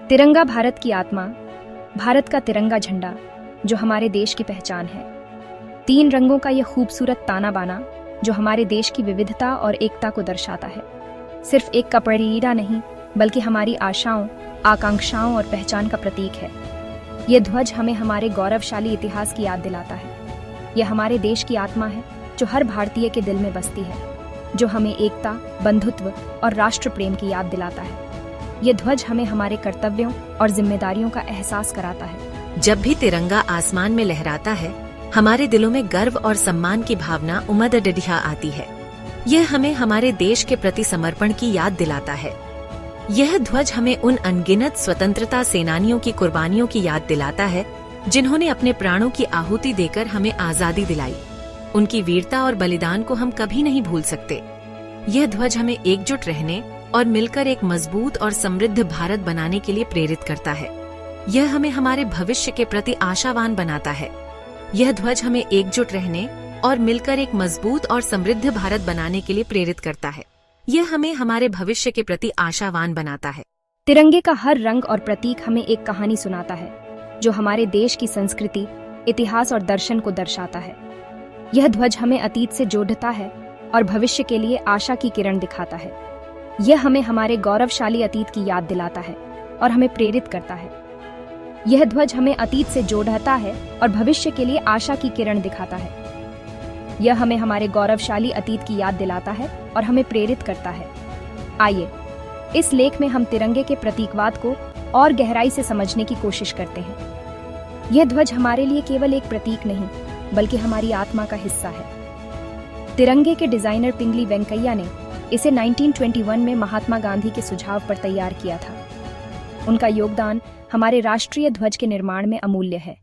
तिरंगा भारत की आत्मा, भारत का तिरंगा झंडा जो हमारे देश की पहचान है। 3 रंगों का यह खूबसूरत ताना बाना जो हमारे देश की विविधता और एकता को दर्शाता है। सिर्फ एक कपड़ीदा नहीं, बल्कि हमारी आशाओं, आकांक्षाओं और पहचान का प्रतीक है। यह ध्वज हमें हमारे गौरवशाली इतिहास की याद दिलाता है। यह हमारे देश की आत्मा है जो हर भारतीय के दिल में बसती है, जो हमें एकता, बंधुत्व और राष्ट्र प्रेम की याद दिलाता है। यह ध्वज हमें हमारे कर्तव्यों और जिम्मेदारियों का एहसास कराता है। जब भी तिरंगा आसमान में लहराता है, हमारे दिलों में गर्व और सम्मान की भावना उमड़ डडिया आती है। यह हमें हमारे देश के प्रति समर्पण की याद दिलाता है। यह ध्वज हमें उन अनगिनत स्वतंत्रता सेनानियों की कुर्बानियों की याद दिलाता है, जिन्होंने अपने प्राणों की आहुति देकर हमें आजादी दिलाई। उनकी वीरता और बलिदान को हम कभी नहीं भूल सकते। यह ध्वज हमें एकजुट रहने और मिलकर एक मजबूत और समृद्ध भारत बनाने के लिए प्रेरित करता है। यह हमें हमारे भविष्य के प्रति आशावान बनाता है। यह ध्वज हमें एकजुट रहने और मिलकर एक मजबूत और समृद्ध भारत बनाने के लिए प्रेरित करता है। यह हमें हमारे भविष्य के प्रति आशावान बनाता है। तिरंगे का हर रंग और प्रतीक हमें एक कहानी सुनाता है, जो हमारे देश की संस्कृति, इतिहास और दर्शन को दर्शाता है। यह ध्वज हमें अतीत से जोड़ता है और भविष्य के लिए आशा की किरण दिखाता है। यह हमें हमारे गौरवशाली अतीत की याद दिलाता है और हमें प्रेरित करता है। यह ध्वज हमें अतीत से जोड़ता है और भविष्य के लिए आशा की किरण दिखाता है। यह हमें हमारे गौरवशाली अतीत की याद दिलाता है और हमें प्रेरित करता है। आइए, इस लेख में हम तिरंगे के प्रतीकवाद को और गहराई से समझने की कोशिश करते हैं। यह ध्वज हमारे लिए केवल एक प्रतीक नहीं, बल्कि हमारी आत्मा का हिस्सा है। तिरंगे के डिजाइनर पिंगली वेंकैया ने इसे 1921 में महात्मा गांधी के सुझाव पर तैयार किया था। उनका योगदान हमारे राष्ट्रीय ध्वज के निर्माण में अमूल्य है।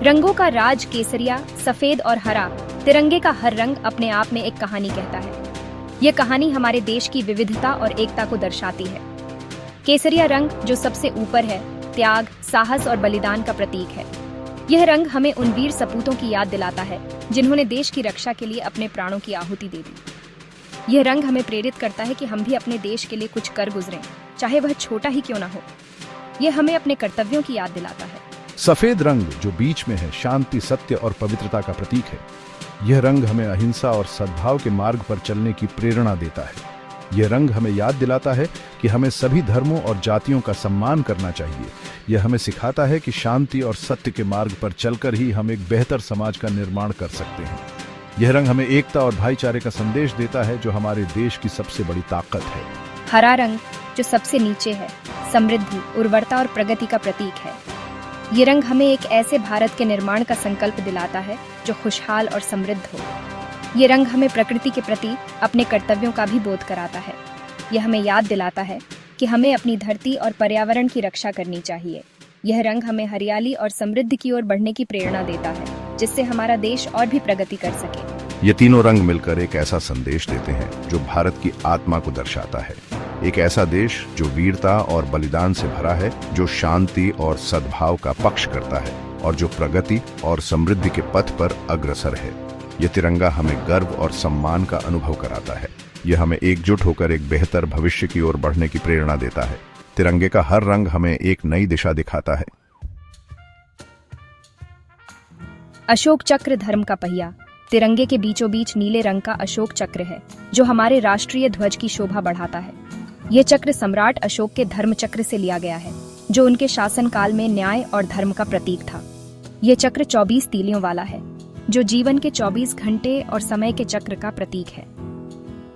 रंगों का राज केसरिया, सफेद और हरा। तिरंगे का हर रंग अपने आप में एक कहानी कहता है। यह कहानी हमारे देश की विविधता और एकता को दर्शाती है। केसरिया रंग, जो सबसे ऊपर है, त्याग, साहस और बलिदान का प्रतीक है। यह रंग हमें उन वीर सपूतों की याद दिलाता है, जिन्होंने देश की रक्षा के लिए अपने प्राणों की आहुति दे दी। यह रंग हमें प्रेरित करता है कि हम भी अपने देश के लिए कुछ कर गुजरें, चाहे वह छोटा ही क्यों ना हो। यह हमें अपने कर्तव्यों की याद दिलाता है। सफेद रंग, जो बीच में है, शांति, सत्य और पवित्रता का प्रतीक है। यह रंग हमें अहिंसा और सद्भाव के मार्ग पर चलने की प्रेरणा देता है। यह रंग हमें याद दिलाता है कि हमें सभी धर्मों और जातियों का सम्मान करना चाहिए। यह हमें सिखाता है कि शांति और सत्य के मार्ग पर चलकर ही हम एक बेहतर समाज का निर्माण कर सकते हैं। यह रंग हमें एकता और भाईचारे का संदेश देता है, जो हमारे देश की सबसे बड़ी ताकत है। हरा रंग, जो सबसे नीचे है, समृद्धि, उर्वरता और प्रगति का प्रतीक है। ये रंग हमें एक ऐसे भारत के निर्माण का संकल्प दिलाता है जो खुशहाल और समृद्ध हो। ये रंग हमें प्रकृति के प्रति अपने कर्तव्यों का भी बोध कराता है। यह हमें याद दिलाता है कि हमें अपनी धरती और पर्यावरण की रक्षा करनी चाहिए। यह रंग हमें हरियाली और समृद्धि की ओर बढ़ने की प्रेरणा देता है, जिससे हमारा देश और भी प्रगति कर सके। ये तीनों रंग मिलकर एक ऐसा संदेश देते हैं जो भारत की आत्मा को दर्शाता है। एक ऐसा देश जो वीरता और बलिदान से भरा है, जो शांति और सद्भाव का पक्ष करता है और जो प्रगति और समृद्धि के पथ पर अग्रसर है। यह तिरंगा हमें गर्व और सम्मान का अनुभव कराता है। यह हमें एकजुट होकर एक बेहतर भविष्य की ओर बढ़ने की प्रेरणा देता है। तिरंगे का हर रंग हमें एक नई दिशा दिखाता है। अशोक चक्र, धर्म का पहिया। तिरंगे के बीचों बीच नीले रंग का अशोक चक्र है, जो हमारे राष्ट्रीय ध्वज की शोभा बढ़ाता है। यह चक्र सम्राट अशोक के धर्म चक्र से लिया गया है, जो उनके शासनकाल में न्याय और धर्म का प्रतीक था। यह चक्र 24 तीलियों वाला है, जो जीवन के 24 घंटे और समय के चक्र का प्रतीक है।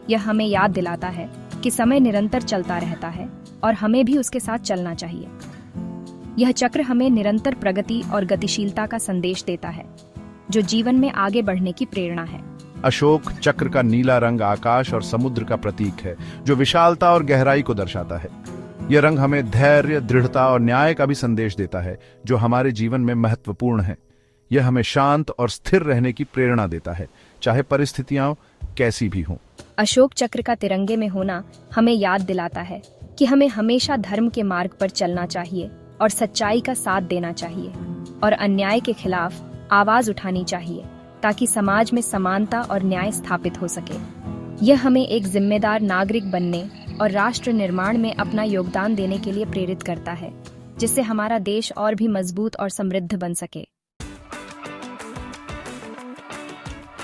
यह हमें याद दिलाता है कि समय निरंतर चलता रहता है और हमें भी उसके साथ चलना चाहिए। यह चक्र हमें निरंतर प्रगति और गतिशीलता का संदेश देता है, जो जीवन में आगे बढ़ने की प्रेरणा है। अशोक चक्र का नीला रंग आकाश और समुद्र का प्रतीक है, जो विशालता और गहराई को दर्शाता है। यह रंग हमें धैर्य, दृढ़ता और न्याय का भी संदेश देता है, जो हमारे जीवन में महत्वपूर्ण है। यह हमें शांत और स्थिर रहने की प्रेरणा देता है, चाहे परिस्थितियां कैसी भी हों। अशोक चक्र का तिरंगे में होना हमें याद दिलाता है कि हमें हमेशा धर्म के मार्ग पर चलना चाहिए और सच्चाई का साथ देना चाहिए और अन्याय के खिलाफ आवाज उठानी चाहिए, ताकि समाज में समानता और न्याय स्थापित हो सके। यह हमें एक जिम्मेदार नागरिक बनने और राष्ट्र निर्माण में अपना योगदान देने के लिए प्रेरित करता है, जिससे हमारा देश और भी मजबूत और समृद्ध बन सके।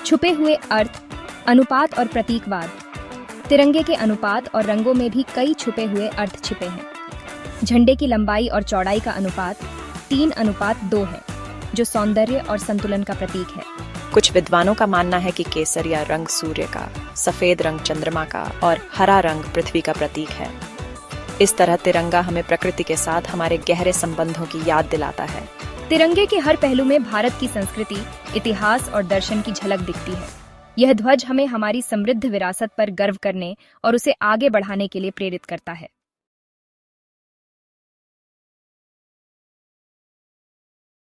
छुपे हुए अर्थ, अनुपात और प्रतीकवाद। तिरंगे के अनुपात और रंगों में भी कई छुपे हुए अर्थ छिपे हैं। झंडे की लंबाई और चौड़ाई का अनुपात 3:2 है, जो सौंदर्य और संतुलन का प्रतीक है। कुछ विद्वानों का मानना है कि केसरिया रंग सूर्य का, सफेद रंग चंद्रमा का और हरा रंग पृथ्वी का प्रतीक है। इस तरह तिरंगा हमें प्रकृति के साथ हमारे गहरे संबंधों की याद दिलाता है। तिरंगे के हर पहलू में भारत की संस्कृति, इतिहास और दर्शन की झलक दिखती है। यह ध्वज हमें हमारी समृद्ध विरासत पर गर्व करने और उसे आगे बढ़ाने के लिए प्रेरित करता है।